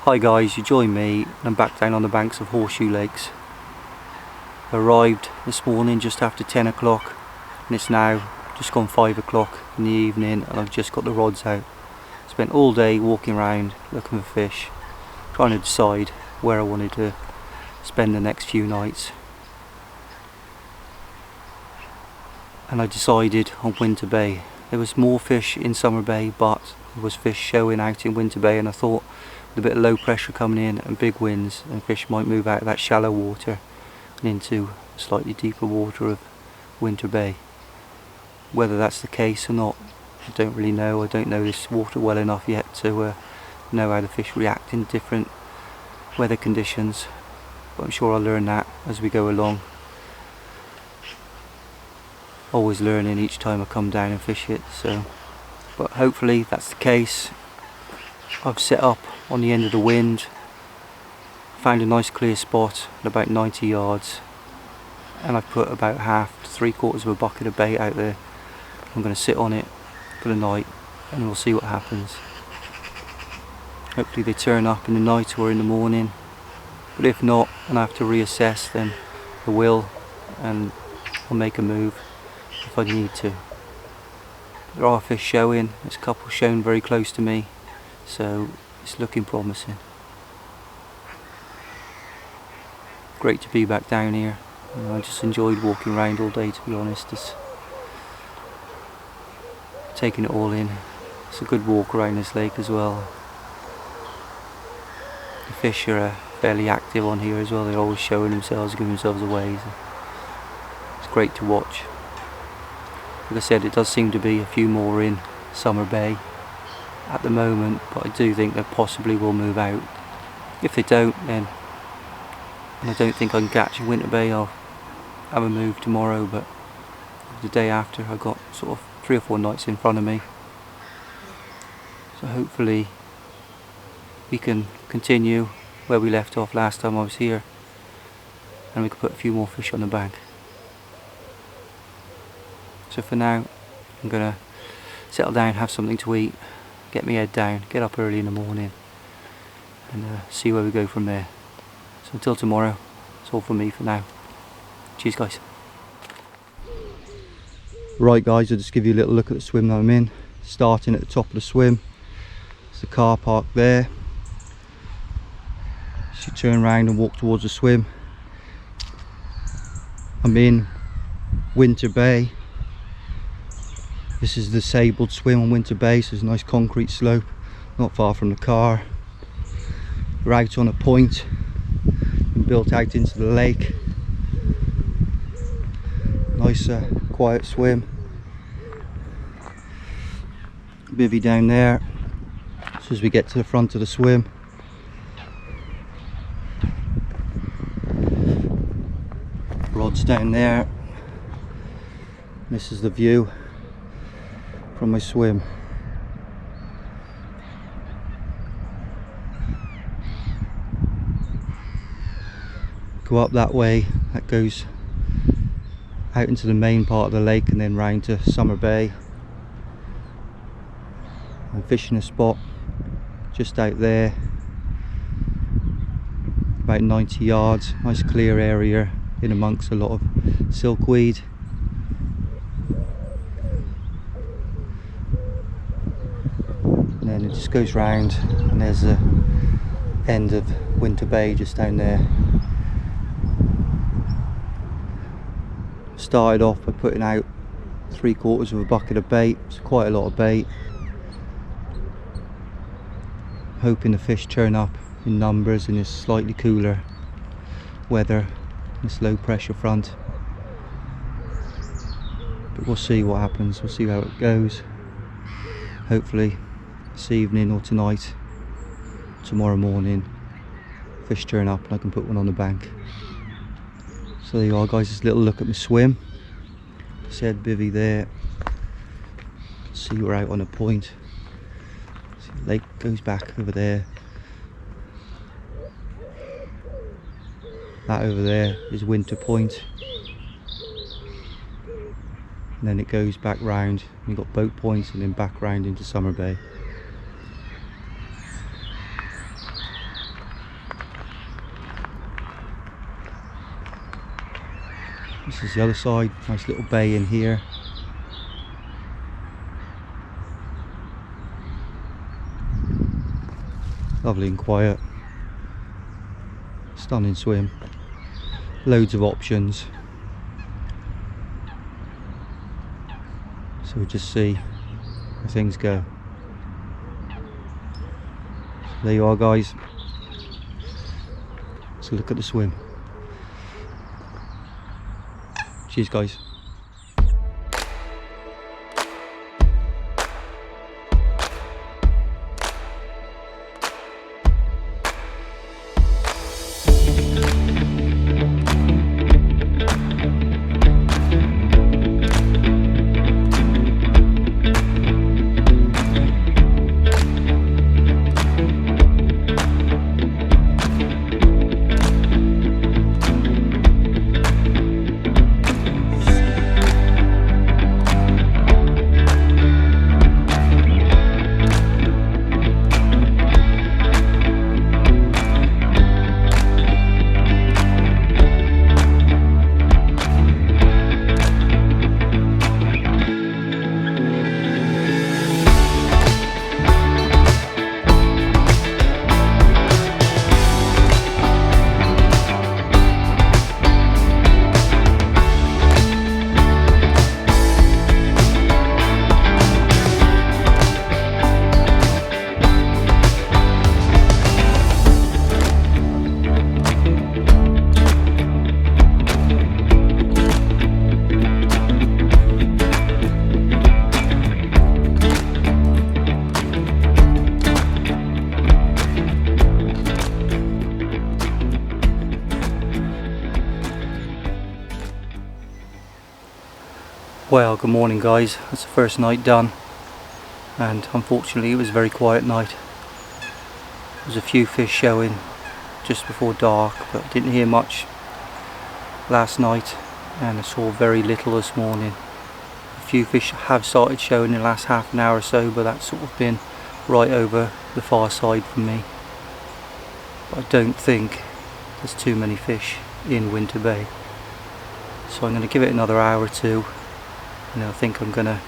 Hi guys, you join me and I'm back down on the banks of Horseshoe Lakes. I arrived this morning just after 10 o'clock and it's now just gone 5 o'clock in the evening and I've just got the rods out. Spent all day walking around looking for fish, trying to decide where I wanted to spend the next few nights. And I decided on Winter Bay. There was more fish in Summer Bay, but there was fish showing out in Winter Bay, and I thought with a bit of low pressure coming in and big winds, and fish might move out of that shallow water and into slightly deeper water of Winter Bay. Whether that's the case or not, I don't really know. I don't know this water well enough yet to know how the fish react in different weather conditions, but I'm sure I'll learn that as we go along. Always learning each time I come down and fish it, so but hopefully that's the case. I've set up on the end of the wind, found a nice clear spot at about 90 yards, and I've put about half to 3/4 of a bucket of bait out there. I'm going to sit on it for the night and we'll see what happens. Hopefully they turn up in the night or in the morning, but if not and I have to reassess, then I will, and I'll make a move if I need to. There are fish showing, there's a couple shown very close to me, so it's looking promising. Great to be back down here. I just enjoyed walking around all day, to be honest. It's taking it all in. It's a good walk around this lake as well. The fish are fairly active on here as well. They're always showing themselves, giving themselves away. So it's great to watch. Like I said, it does seem to be a few more in Summer Bay at the moment, but I do think they possibly will move out. If they don't, then, and I don't think I can catch in Winter Bay, I'll have a move tomorrow, but the day after I've got sort of 3 or 4 nights in front of me. So hopefully we can continue where we left off last time I was here, and we can put a few more fish on the bank. So for now, I'm going to settle down, have something to eat, get my head down, get up early in the morning, and see where we go from there. So until tomorrow, it's all from me for now. Cheers guys. Right guys, I'll just give you a little look at the swim that I'm in. Starting at the top of the swim, it's the car park there. As you turn around and walk towards the swim, I'm in Winter Bay. This is the disabled swim on Winter Bay, so there's a nice concrete slope not far from the car. We're out on a point, been built out into the lake. Nice quiet swim. Bivvy down there. So as we get to the front of the swim, rods down there. This is the view from my swim. Go up that way, that goes out into the main part of the lake and then round to Summer Bay. I'm fishing a spot just out there, about 90 yards, nice clear area in amongst a lot of silkweed. And then it just goes round and there's the end of Winter Bay just down there. Started off by putting out 3/4 of a bucket of bait. It's quite a lot of bait. Hoping the fish turn up in numbers in this slightly cooler weather, this low pressure front. But we'll see what happens, we'll see how it goes. Hopefully this evening or tonight, tomorrow morning, fish turn up and I can put one on the bank. So there you are guys, just a little look at my swim. Said bivvy there. See, we're out on a point. See, the lake goes back over there. That over there is Winter Point. And then it goes back round. You've got boat points and then back round into Summer Bay. This is the other side, nice little bay in here. Lovely and quiet. Stunning swim. Loads of options. So we'll just see how things go. So there you are, guys. Let's look at the swim. Cheers, guys. Well, good morning, guys. That's the first night done, and unfortunately it was a very quiet night. There was a few fish showing just before dark, but I didn't hear much last night, and I saw very little this morning. A few fish have started showing in the last half an hour or so, but that's sort of been right over the far side from me. But I don't think there's too many fish in Winter Bay, so I'm going to give it another hour or two. And I think I'm gonna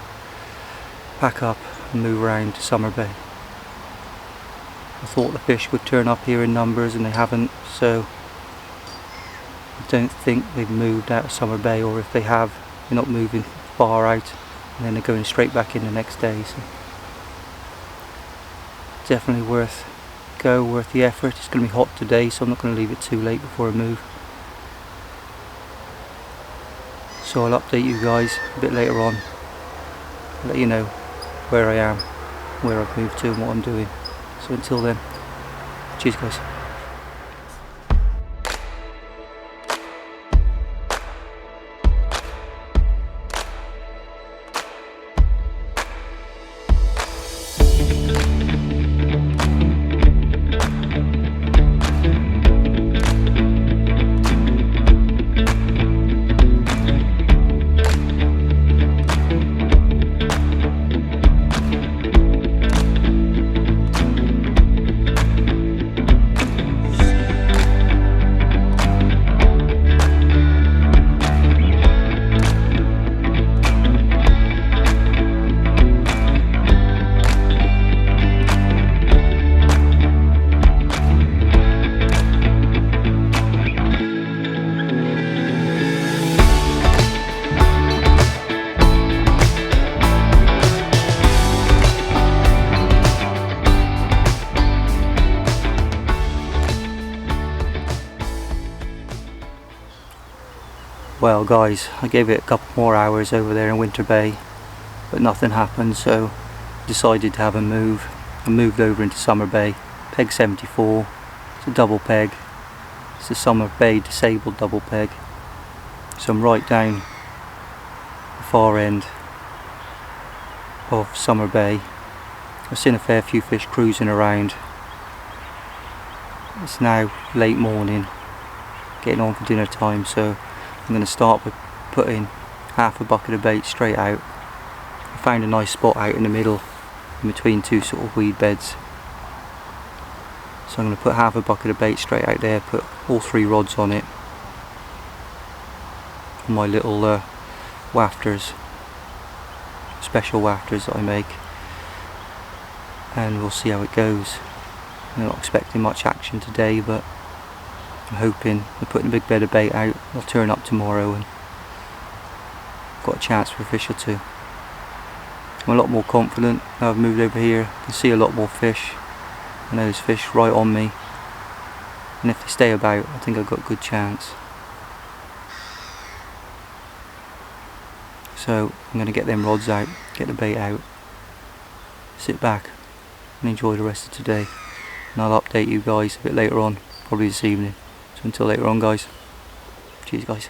pack up and move around to Summer Bay. I thought the fish would turn up here in numbers, and they haven't, so I don't think they've moved out of Summer Bay, or if they have, they're not moving far out, and then they're going straight back in the next day. So definitely worth the effort. It's going to be hot today, so I'm not going to leave it too late before I move. So I'll update you guys a bit later on, let you know where I am, where I've moved to and what I'm doing. So until then, cheers, guys. Well, guys, I gave it a couple more hours over there in Winter Bay, but nothing happened, so decided to have a move. I moved over into Summer Bay, peg 74. It's a double peg. It's a Summer Bay disabled double peg. So I'm right down the far end of Summer Bay. I've seen a fair few fish cruising around. It's now late morning, getting on for dinner time, so I'm going to start with putting half a bucket of bait straight out. I found a nice spot out in the middle, in between two sort of weed beds. So I'm going to put half a bucket of bait straight out there, put all 3 rods on it, on my little wafters, special wafters that I make, and we'll see how it goes. I'm not expecting much action today, but I'm hoping we're putting a big bed of bait out. I'll turn up tomorrow and got a chance for a fish or two. I'm a lot more confident now I've moved over here. I can see a lot more fish. I know there's fish right on me, and if they stay about, I think I've got a good chance. So I'm going to get them rods out, get the bait out, sit back and enjoy the rest of today, and I'll update you guys a bit later on, probably this evening. So until later on, guys, cheers guys.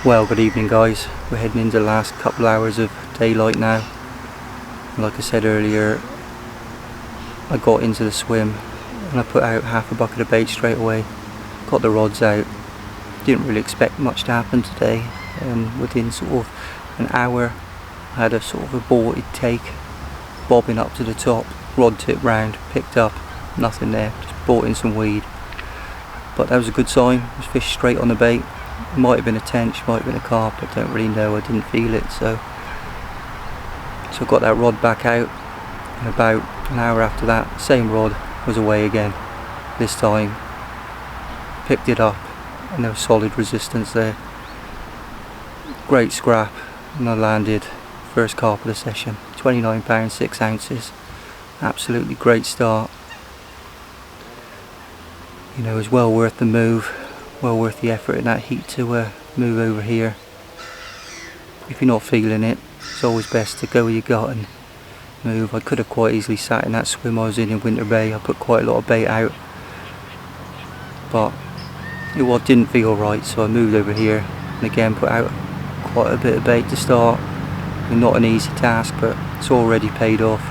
Well, good evening guys. We're heading into the last couple hours of daylight now. Like I said earlier, I got into the swim and I put out half a bucket of bait straight away. Got the rods out. Didn't really expect much to happen today. Within sort of an hour I had a sort of aborted take, bobbing up to the top, rod tip round, picked up, nothing there, just brought in some weed. But that was a good sign. It was fish straight on the bait. It might have been a tench, might have been a carp, I don't really know, I didn't feel it. So I got that rod back out, and about an hour after that, same rod was away again. This time picked it up and there was solid resistance there. Great scrap, and I landed first carp of the session, 29 pounds 6 ounces. Absolutely great start. You know, it was well worth the move, well worth the effort in that heat to move over here. If you're not feeling it, it's always best to go where you got and move. I could have quite easily sat in that swim I was in Winter Bay. I put quite a lot of bait out, but it didn't feel right, so I moved over here and again put out quite a bit of bait to start. Not an easy task, but it's already paid off.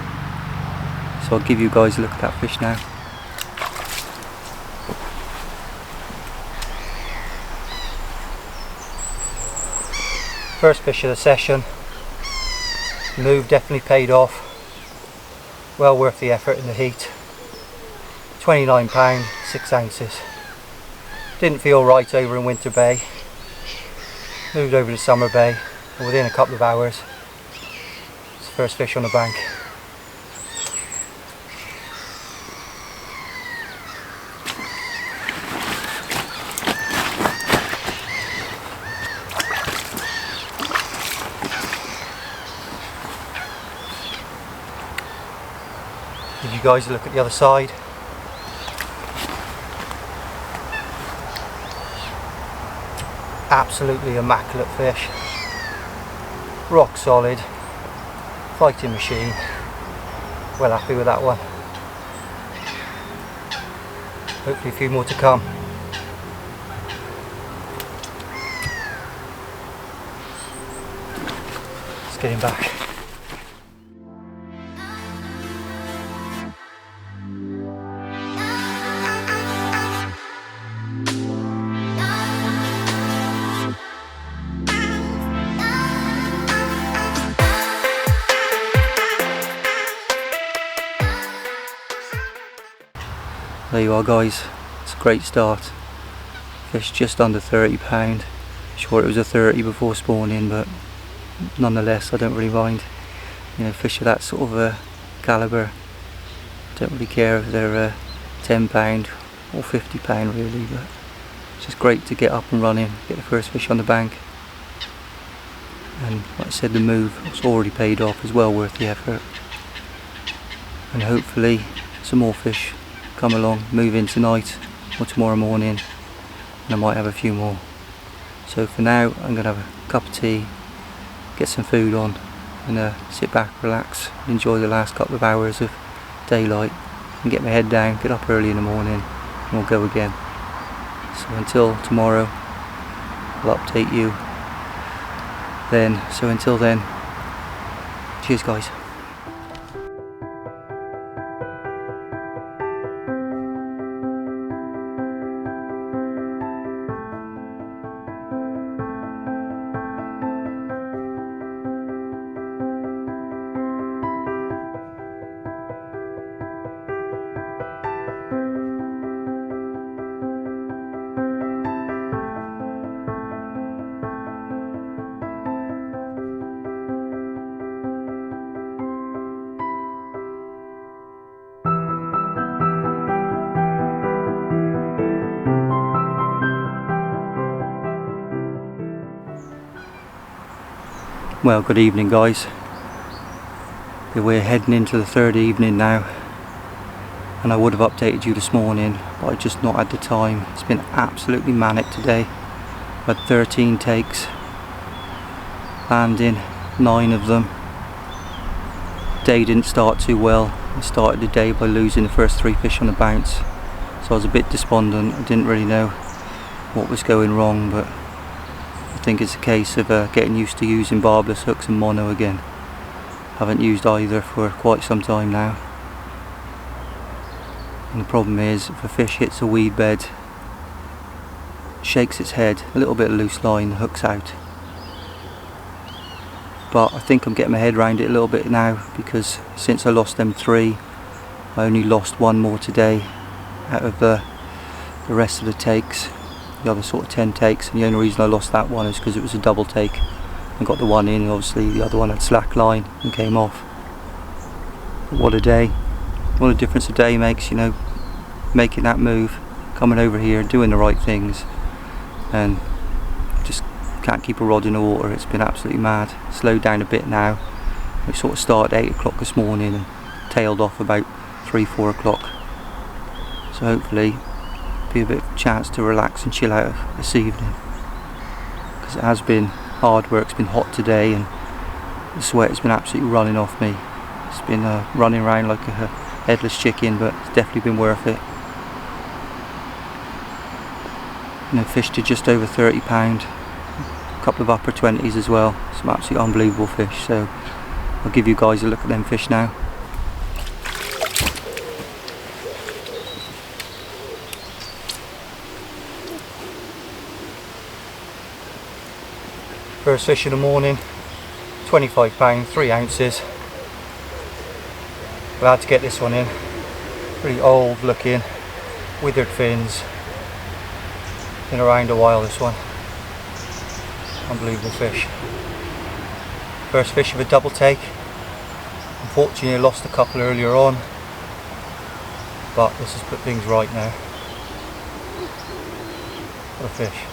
So I'll give you guys a look at that fish now. First fish of the session. Move definitely paid off. Well worth the effort in the heat. £29, 6 ounces. Didn't feel right over in Winter Bay. Moved over to Summer Bay, and within a couple of hours, it's the first fish on the bank. Give you guys a look at the other side. Absolutely immaculate fish. Rock solid. Fighting machine. Well happy with that one. Hopefully a few more to come. Let's get him back. There you are guys, it's a great start. Fish just under £30. Sure it was a 30 before spawning, but nonetheless I don't really mind. You know, fish of that sort of calibre, don't really care if they're £10 or £50 really, but it's just great to get up and running, get the first fish on the bank. And like I said, the move was already paid off, is well worth the effort. And hopefully some more fish come along, move in tonight or tomorrow morning, and I might have a few more. So for now I'm going to have a cup of tea, get some food on, and sit back, relax, and enjoy the last couple of hours of daylight, and get my head down, get up early in the morning, and we'll go again. So until tomorrow I'll update you then. So until then, cheers guys. Well, good evening guys. We're heading into the third evening now, and I would have updated you this morning, but I just not had the time. It's been absolutely manic today. I had 13 takes, landing 9 of them. Day didn't start too well. I started the day by losing the first 3 fish on the bounce, so I was a bit despondent. I didn't really know what was going wrong, but I think it's a case of getting used to using barbless hooks and mono again. Haven't used either for quite some time now. And the problem is, if a fish hits a weed bed, shakes its head, a little bit of loose line, the hook's out. But I think I'm getting my head around it a little bit now, because since I lost them 3, I only lost 1 more today out of the rest of the takes. The other sort of 10 takes, and the only reason I lost that one is because it was a double take and got the one in, and obviously the other one had slack line and came off. But what a day, what a difference a day makes, you know, making that move, coming over here, doing the right things, and just can't keep a rod in the water. It's been absolutely mad. Slowed down a bit now. We sort of started at 8 o'clock this morning and tailed off about 3-4 o'clock. So hopefully be a bit of a chance to relax and chill out this evening, because it has been hard work. It's been hot today and the sweat has been absolutely running off me. It's been running around like a headless chicken, but it's definitely been worth it. And then fished to just over £30, a couple of upper 20s as well, some absolutely unbelievable fish. So I'll give you guys a look at them fish now. First fish of the morning, 25 pound, 3 ounces. Glad to get this one in. Pretty old looking, withered fins. Been around a while, this one. Unbelievable fish. First fish of a double take. Unfortunately I lost a couple earlier on, but this has put things right now. What a fish.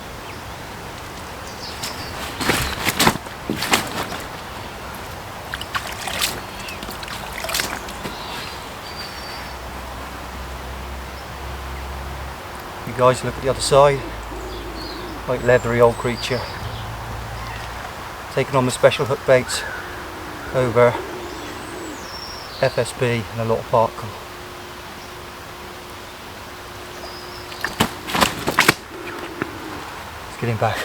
You guys look at the other side. Quite leathery old creature. Taking on the special hook baits over FSB and a lot of particle. Let's get him back.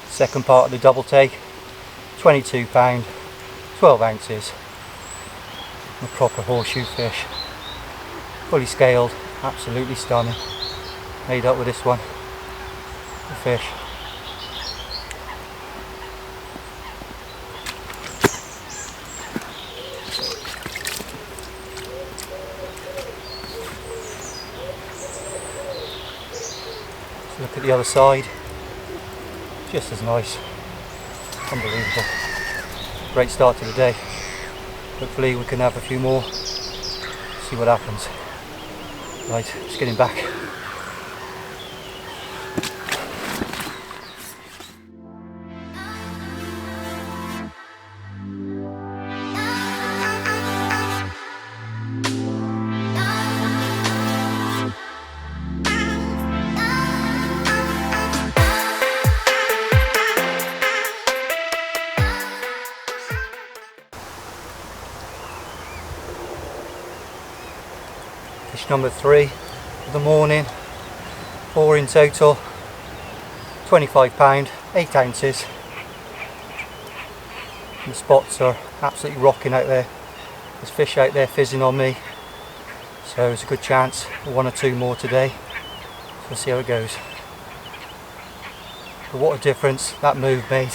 Second part of the double take, 22 pound, 12 ounces. A proper horseshoe fish. Fully scaled, absolutely stunning. Made up with this one. The fish. Let's look at the other side. Just as nice. Unbelievable. Great start to the day. Hopefully we can have a few more. See what happens. Right, just getting back. Fish number 3 of the morning, 4 in total, 25 pound, 8 ounces. And the spots are absolutely rocking out there. There's fish out there fizzing on me, so there's a good chance for 1 or 2 more today. So we'll see how it goes. But what a difference that move made.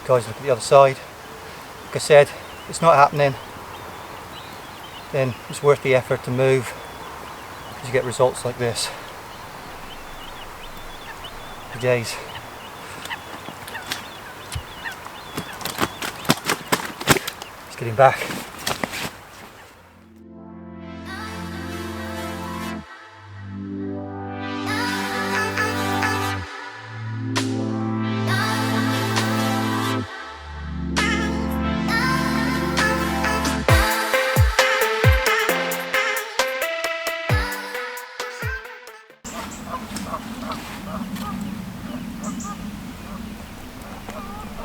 Guys, look at the other side. Like I said, if it's not happening, then it's worth the effort to move, because you get results like this. Happy days. Let's get him back.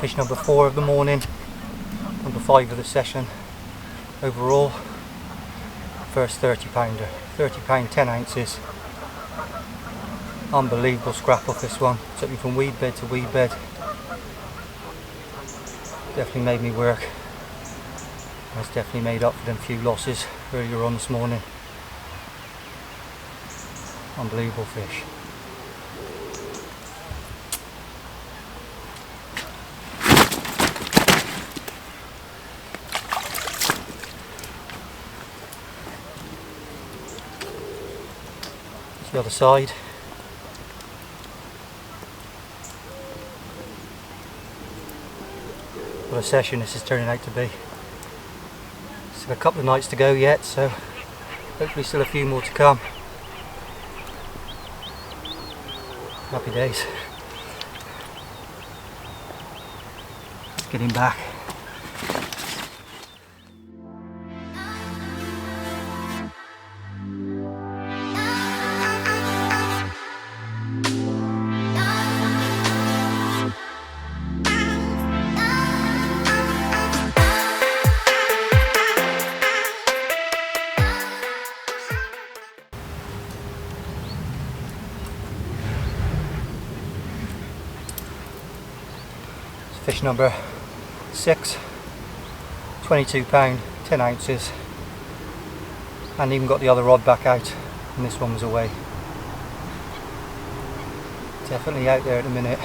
Fish number 4 of the morning, number 5 of the session overall. First 30 pounder, 30 pound, 10 ounces. Unbelievable scrap off this one. Took me from weed bed to weed bed. Definitely made me work. That's definitely made up for them few losses earlier on this morning. Unbelievable fish. The other side. What a session this is turning out to be. Still a couple of nights to go yet, so hopefully still a few more to come. Happy days. Let's get him back. Fish number 6, 22 pound, 10 ounces, and even got the other rod back out, and this one was away. Definitely out there at the minute.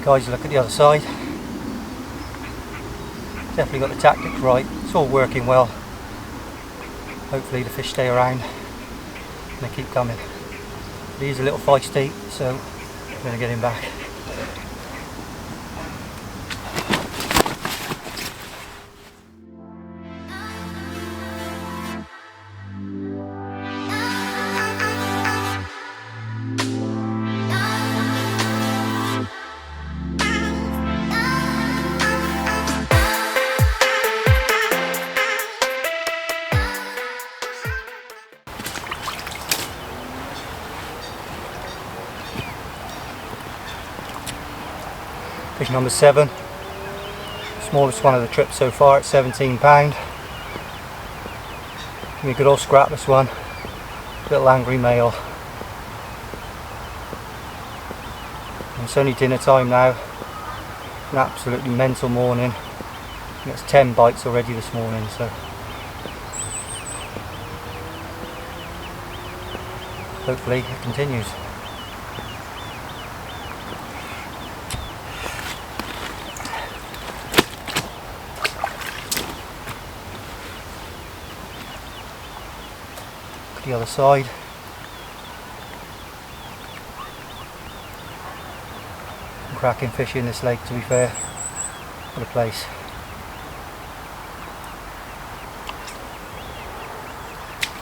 Guys, look at the other side. Definitely got the tactics right. It's all working well. Hopefully the fish stay around and they keep coming. But he's a little feisty, so I'm going to get him back. Fish number 7, smallest one of the trip so far at 17 pound. Give me a good old scrap this one, little angry male. And it's only dinner time now, an absolutely mental morning. And it's 10 bites already this morning, so hopefully it continues. The other side. Some cracking fish in this lake, to be fair. What a place.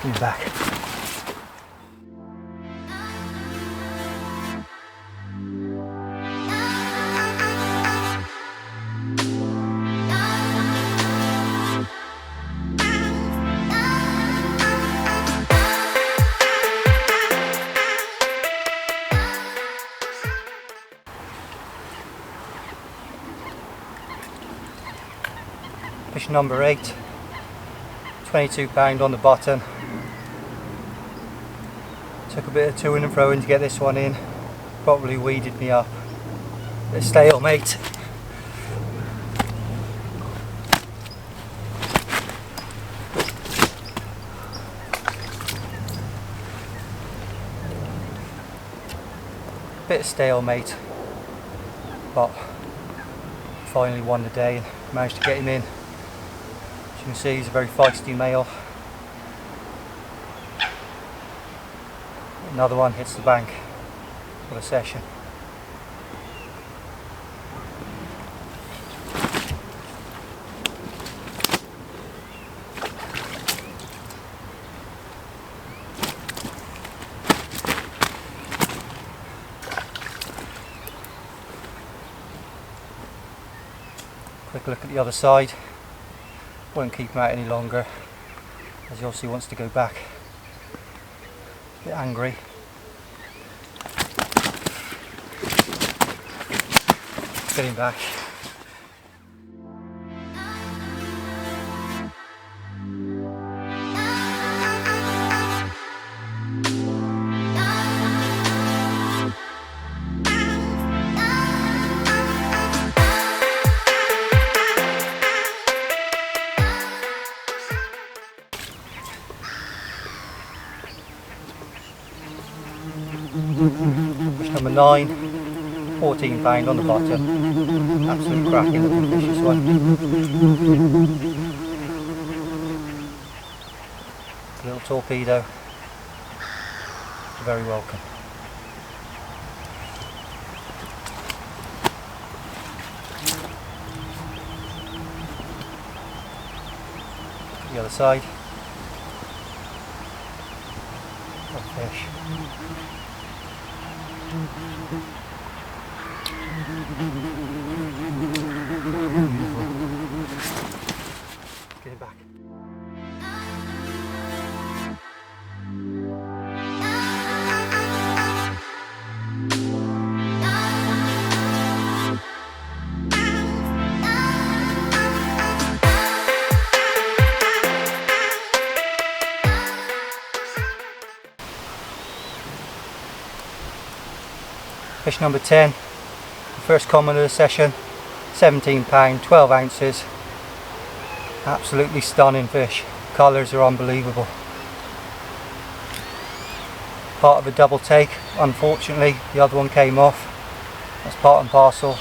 Give me back. Fish number 8, 22 pound on the bottom. Took a bit of to and fro in to get this one in. Probably weeded me up. Bit of stalemate. Bit of stalemate, but finally won the day and managed to get him in. As you can see, he's a very feisty male. Another one hits the bank. What a session. Quick look at the other side. Won't keep him out any longer, as he obviously wants to go back. A bit angry. Get him back. Fish number 9, 14 pound on the bottom. Absolute cracking looking fish, this one. Little torpedo. Very welcome. The other side. Good fish. Get it back. Fish number 10, the first common of the session, £17, 12 ounces. Absolutely stunning fish. Colours are unbelievable. Part of a double take, unfortunately the other one came off. That's part and parcel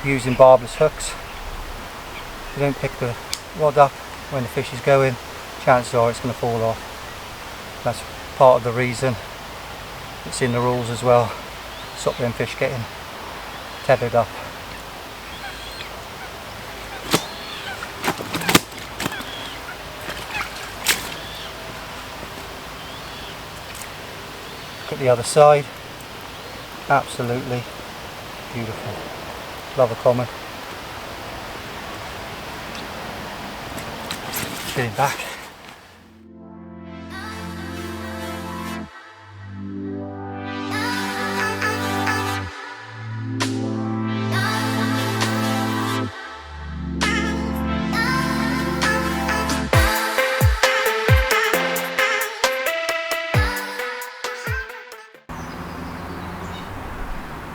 using barbless hooks. If you don't pick the rod up when the fish is going, chances are it's going to fall off. That's part of the reason it's in the rules as well. Stop them fish getting tethered up. Look at the other side. Absolutely beautiful. Love a common. Get him back.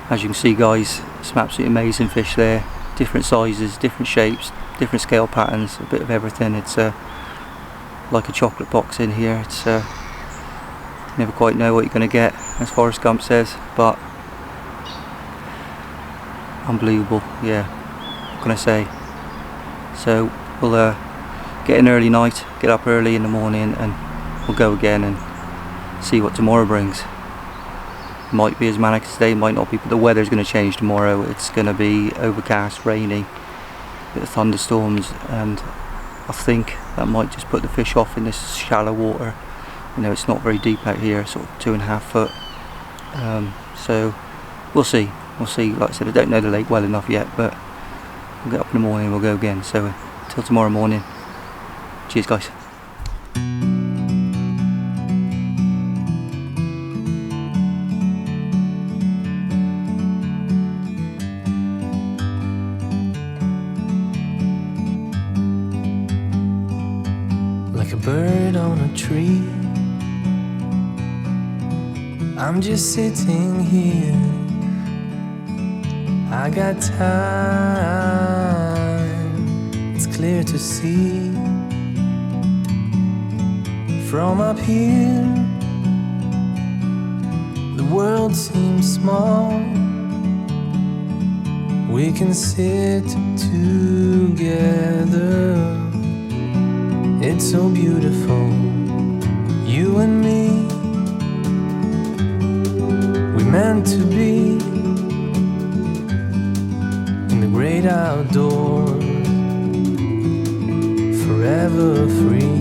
As you can see guys, some absolutely amazing fish there, different sizes, different shapes, different scale patterns, a bit of everything. It's like a chocolate box in here. It's never quite know what you're going to get, as Forrest Gump says, but unbelievable, yeah, what can I say. So we'll get an early night, get up early in the morning, and we'll go again and see what tomorrow brings. Might be as manic as today, might not be, but the weather's going to change tomorrow. It's going to be overcast, rainy, bit of thunderstorms, and I think that might just put the fish off in this shallow water. You know, it's not very deep out here, sort of 2.5 foot. So we'll see. Like I said, I don't know the lake well enough yet, but we'll get up in the morning and we'll go again. So until tomorrow morning, cheers guys. Like a bird on a tree, I'm just sitting here. I got time, it's clear to see. From up here, the world seems small. We can sit together. It's so beautiful, you and me. We meant to be in the great outdoors, forever free.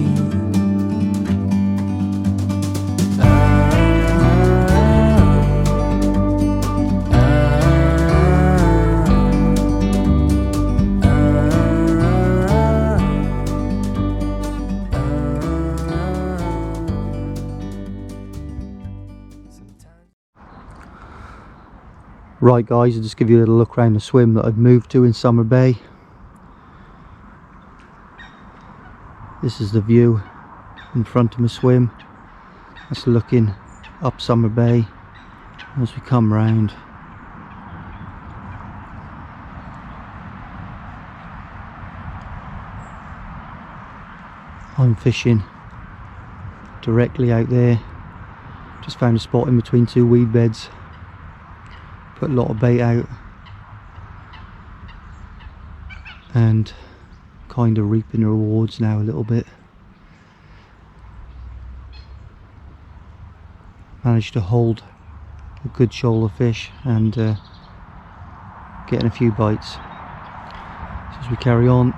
Right guys, I'll just give you a little look around the swim that I've moved to in Summer Bay. This is the view in front of my swim. That's looking up Summer Bay as we come round. I'm fishing directly out there. Just found a spot in between two weed beds. Put a lot of bait out and kind of reaping the rewards now a little bit. Managed to hold a good shoal of fish and getting a few bites. So as we carry on,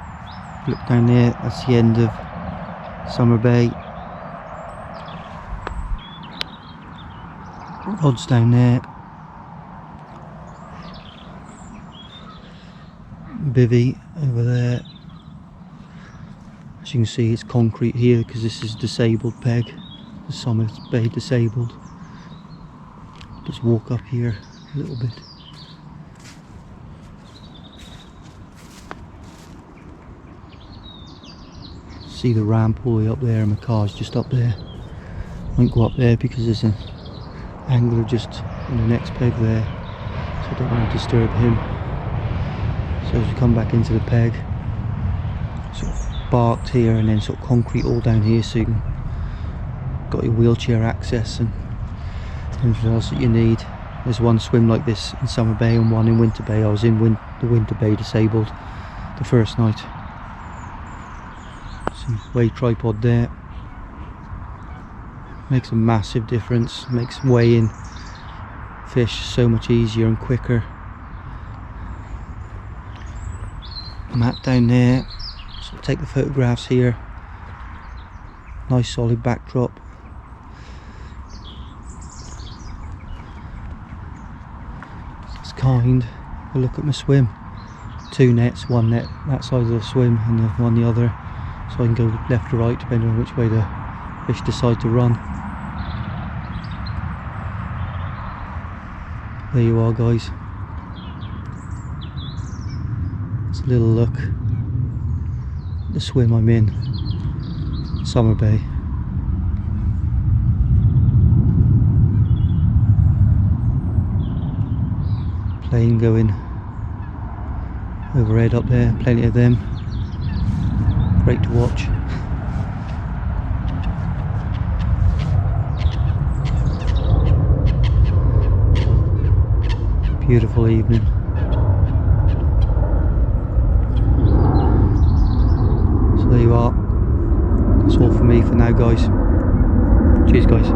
look down there, that's the end of Summer Bay. Rods down there. Bivvy over there. As you can see, it's concrete here because this is disabled peg. The Summer Bay disabled. Just walk up here a little bit. See the ramp all the way up there, and my car's just up there. Won't go up there because there's an angler just in the next peg there. I don't want to disturb him. So as we come back into the peg, sort of barked here and then sort of concrete all down here, so you can got your wheelchair access and everything else that you need. There's one swim like this in Summer Bay and one in Winter Bay. I was in the Winter Bay disabled the first night. Some weight tripod there. Makes a massive difference. Makes weighing fish so much easier and quicker. Mat down there. So take the photographs here. Nice solid backdrop. It's kind. I look at my swim. 2 nets, 1 net that side of the swim and the one the other. So I can go left or right depending on which way the fish decide to run. There you are, guys. It's a little look at the swim I'm in, Summer Bay. Plane going overhead up there, plenty of them. Great to watch. Beautiful evening. So there you are. That's all from me for now, guys. Cheers, guys.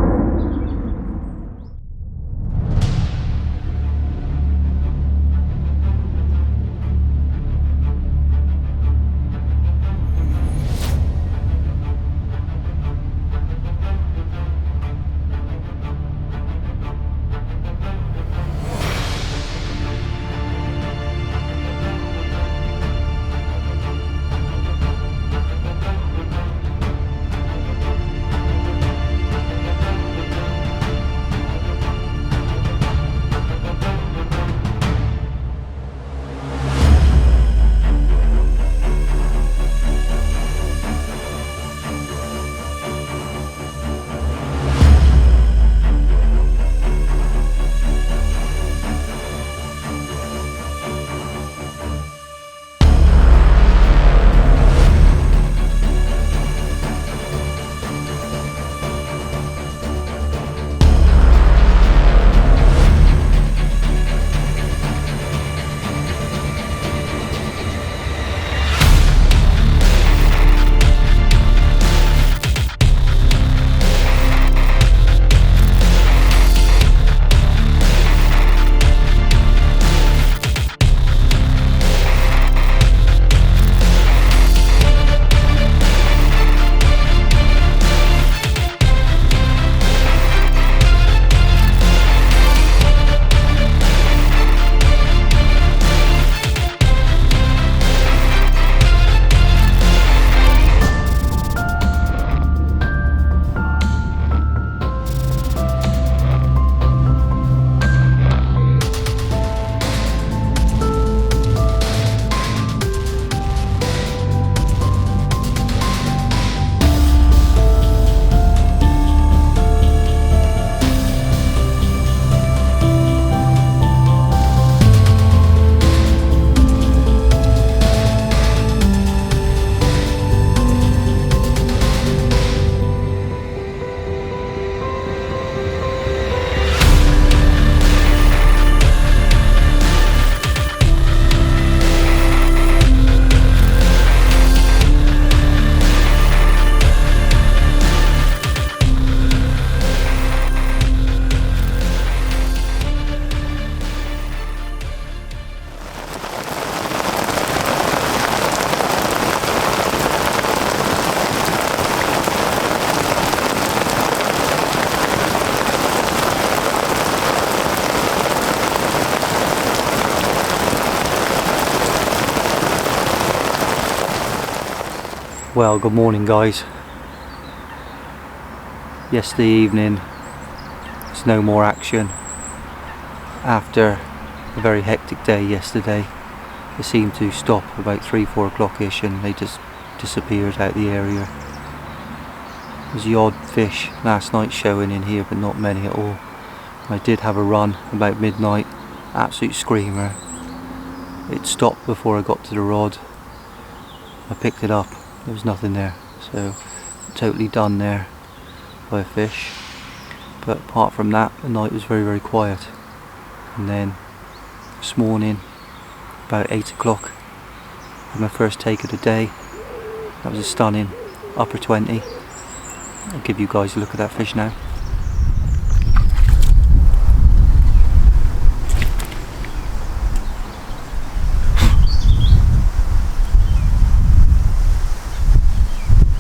Well, good morning, guys. Yesterday evening, there's no more action. After a very hectic day yesterday, they seemed to stop about 3-4 o'clock-ish and they just disappeared out the area. There was the odd fish last night showing in here, but not many at all. I did have a run about midnight absolute screamer. It stopped before I got to the rod. I picked it up, there was nothing there, so totally done there by a fish. But apart from that, the night was very, very quiet. And then this morning, about 8 o'clock, had my first take of the day. That was a stunning upper 20. I'll give you guys a look at that fish now.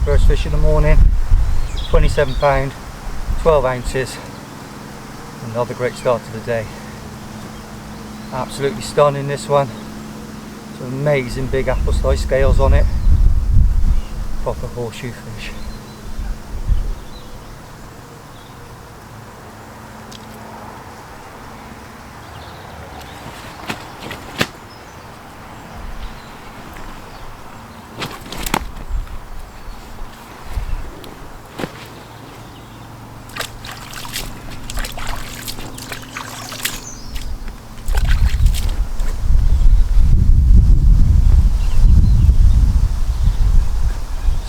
First fish in the morning, 27 pound, 12 ounces. Another great start to the day. Absolutely stunning, this one. Some amazing big apple-sized scales on it. Proper horseshoe fish.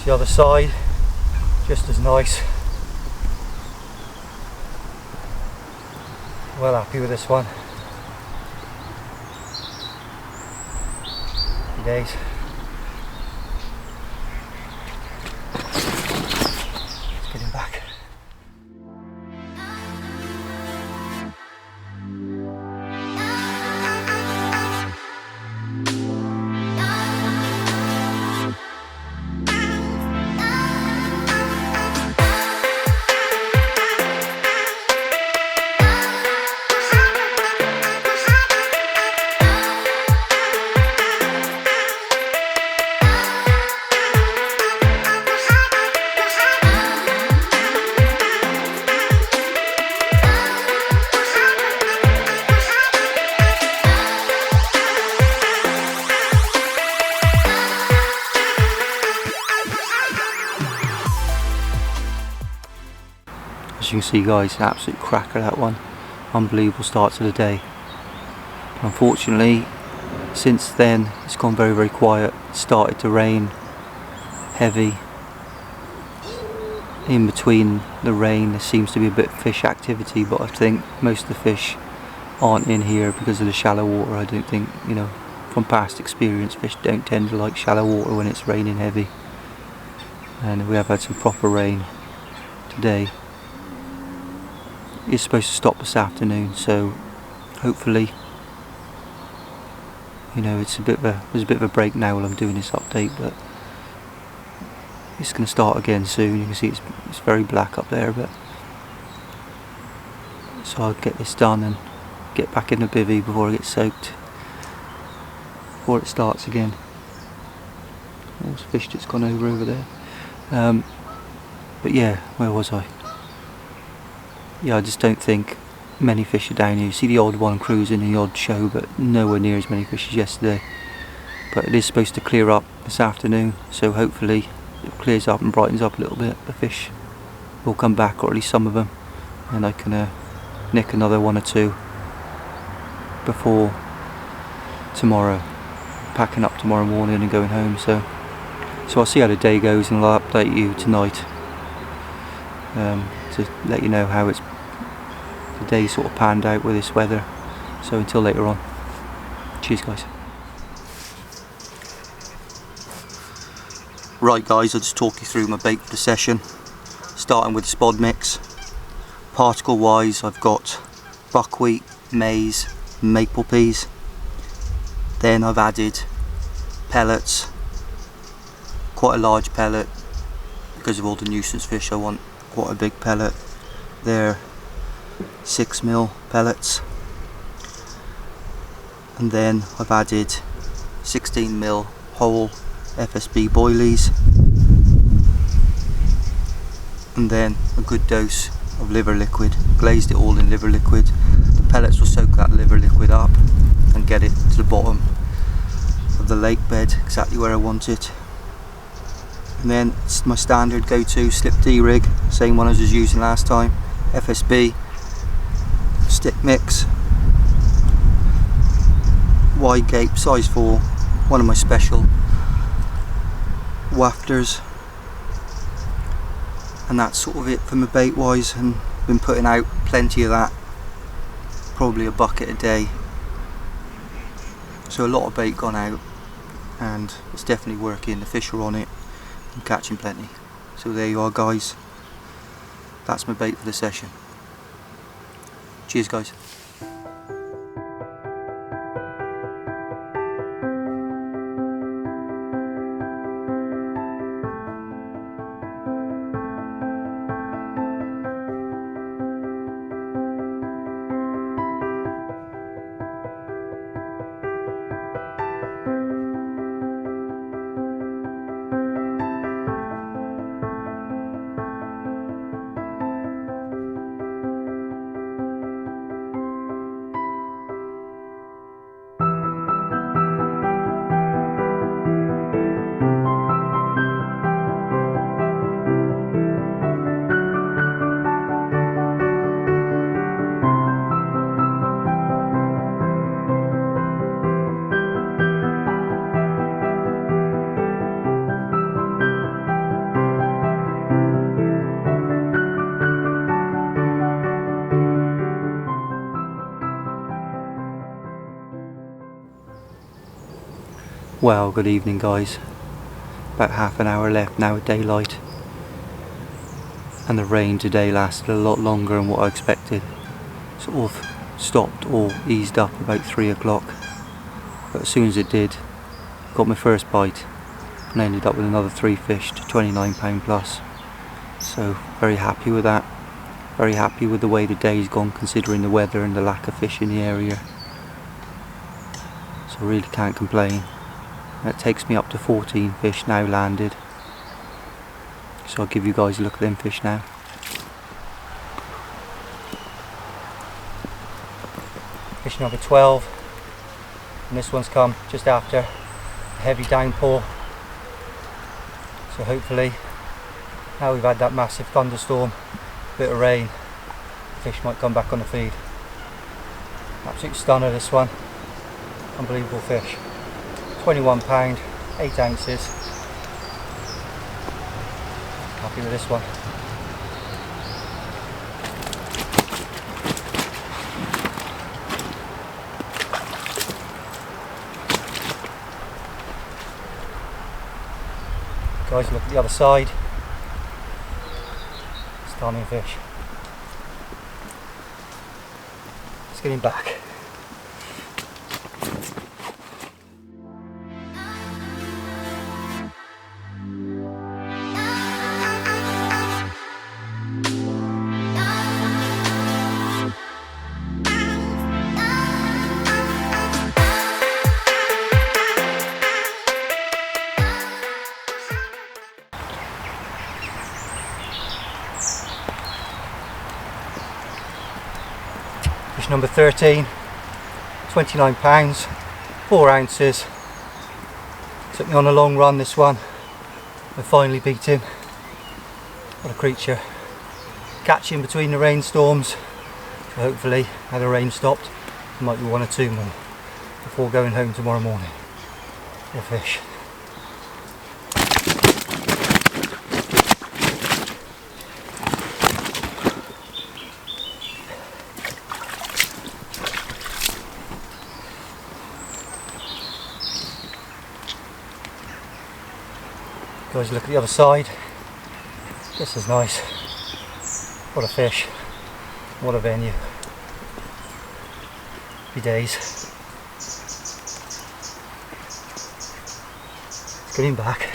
The other side, just as nice. Well happy with this one. Happy days. Let's get him back. As you can see, guys, an absolute cracker, that one. Unbelievable start to the day. Unfortunately, since then it's gone very, very quiet. It started to rain heavy. In between the rain there seems to be a bit of fish activity, but I think most of the fish aren't in here because of the shallow water. I don't think, you know, from past experience, fish don't tend to like shallow water when it's raining heavy. And we have had some proper rain today. It's supposed to stop this afternoon, so hopefully, you know, there's a bit of a break now while I'm doing this update, but it's going to start again soon. You can see it's very black up there, but so I'll get this done and get back in the bivvy before it gets soaked, before it starts again. There's fish that's gone over there. But yeah, where was I? Yeah, I just don't think many fish are down here. You see the odd one cruising in the odd show, but nowhere near as many fish as yesterday. But it is supposed to clear up this afternoon, so hopefully it clears up and brightens up a little bit. The fish will come back, or at least some of them, and I can nick another one or two before tomorrow. Packing up tomorrow morning and going home, so I'll see how the day goes, and I'll update you tonight to let you know how the day sort of panned out with this weather. So until later on, cheers guys. Right guys, I'll just talk you through my bait for the session, starting with the spod mix. Particle wise, I've got buckwheat, maize, maple peas. Then I've added pellets, quite a large pellet because of all the nuisance fish. I want quite a big pellet. They're 6mm pellets, and then I've added 16mm whole FSB boilies, and then a good dose of liver liquid. Glazed it all in liver liquid. The pellets will soak that liver liquid up and get it to the bottom of the lake bed, exactly where I want it. And then it's my standard go-to slip D rig, same one as I was using last time, FSB stick mix. wide gape, size 4, one of my special wafters, and that's sort of it for my bait wise. And been putting out plenty of that, probably a bucket a day, so a lot of bait gone out, and it's definitely working. The fish are on it, I'm catching plenty. So there you are guys, that's my bait for the session. Cheers guys. Well, good evening guys. About half an hour left now at daylight, and the rain today lasted a lot longer than what I expected. Sort of stopped or eased up about 3 o'clock, but as soon as it did, got my first bite and ended up with another 3 fish to 29 pound plus. So very happy with that, very happy with the way the day's gone considering the weather and the lack of fish in the area, so really can't complain. That takes me up to 14 fish now landed, so I'll give you guys a look at them fish now. Fish number 12, and this one's come just after a heavy downpour, so hopefully now we've had that massive thunderstorm, bit of rain, fish might come back on the feed. Absolute stunner this one, unbelievable fish. 21 pound, 8 ounces. Happy with this one. Guys, look at the other side. Stunning fish. Let's get him back. Fish number 13, 29 pounds, 4 ounces. Took me on a long run this one. I finally beat him. What a creature. Catch him between the rainstorms. So hopefully, now the rain stopped, there might be 1 or 2 more before going home tomorrow morning. What a fish. Guys, look at the other side. This is nice. What a fish. What a venue. Happy days. Let's get him back.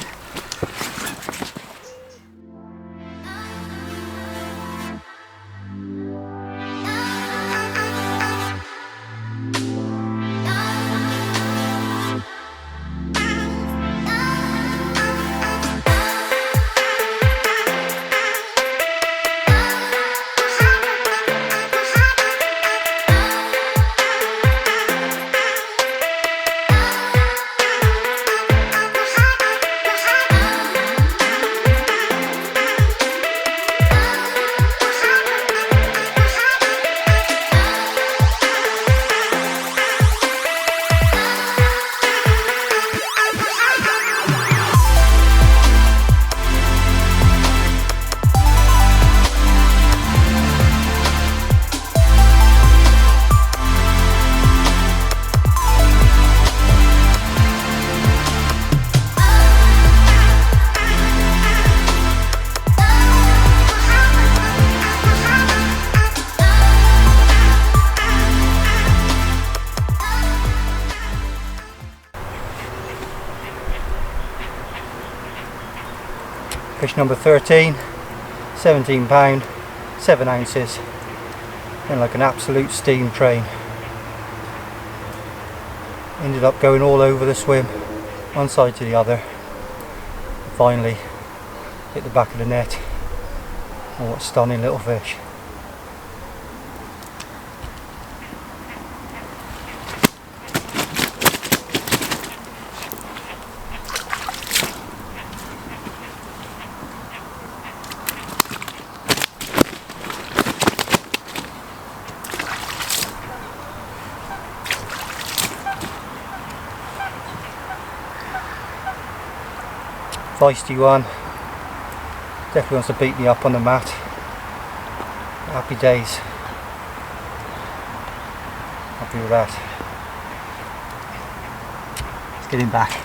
Fish number 13, 17 pound, 7 ounces, and like an absolute steam train. Ended up going all over the swim, one side to the other. Finally hit the back of the net. Oh, what a stunning little fish. Feisty one, definitely wants to beat me up on the mat. Happy days, happy with that. Let's get him back.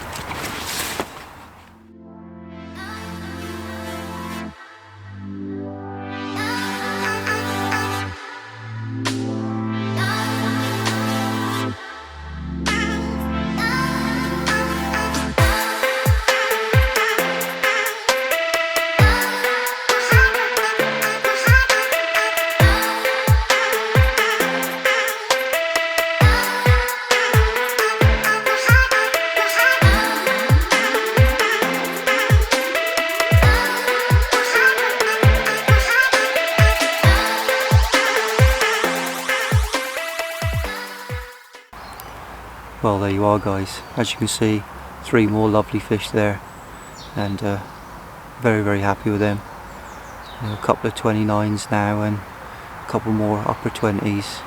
Well, there you are guys, as you can see 3 more lovely fish there, and very happy with them. A couple of 29s now and a couple more upper 20s.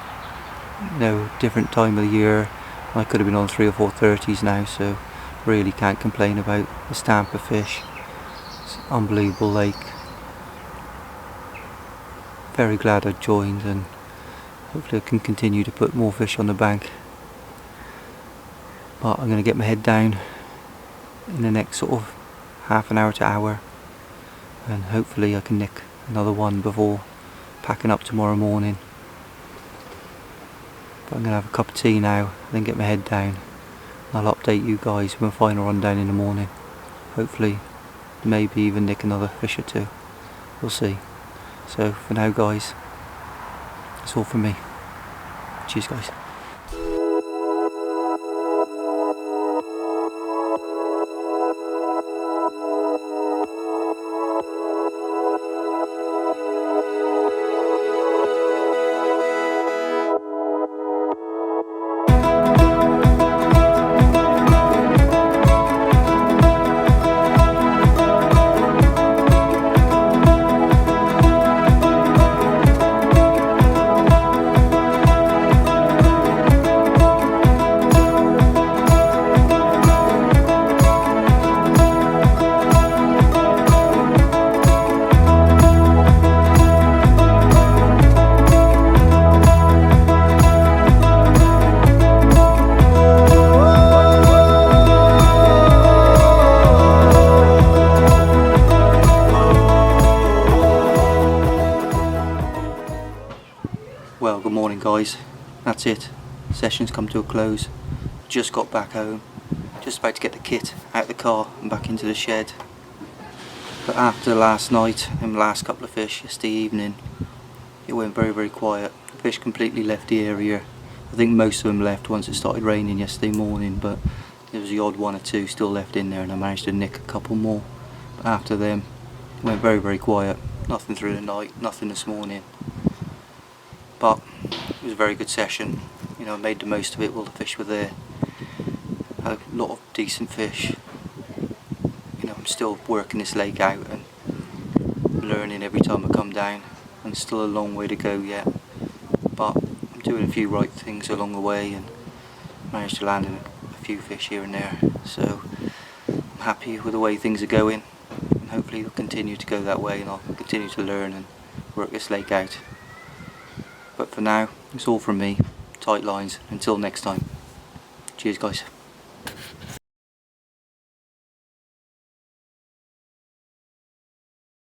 Different time of the year, I could have been on 3 or 4 30s now, so really can't complain about the stamp of fish. It's an unbelievable lake. Very glad I joined, and hopefully I can continue to put more fish on the bank. But I'm going to get my head down in the next sort of half an hour to hour, and hopefully I can nick another one before packing up tomorrow morning. But I'm going to have a cup of tea now, then get my head down. I'll update you guys with my final rundown in the morning. Hopefully maybe even nick another fish or 2. We'll see. So for now guys, that's all from me. Cheers guys. Well, good morning guys, that's it, session's come to a close. Just got back home, just about to get the kit out of the car and back into the shed. But after last night and the last couple of fish yesterday evening, it went very quiet. The fish completely left the area. I think most of them left once it started raining yesterday morning, but there was the odd 1 or 2 still left in there, and I managed to nick a couple more. But after them, it went very quiet. Nothing through the night, nothing this morning. But it was a very good session. I made the most of it while the fish were there. Had a lot of decent fish. I'm still working this lake out and learning every time I come down, and still a long way to go yet. But I'm doing a few right things along the way and managed to land a few fish here and there. So I'm happy with the way things are going, and hopefully it'll continue to go that way, and I'll continue to learn and work this lake out. But for now, it's all from me. Tight lines. Until next time. Cheers guys.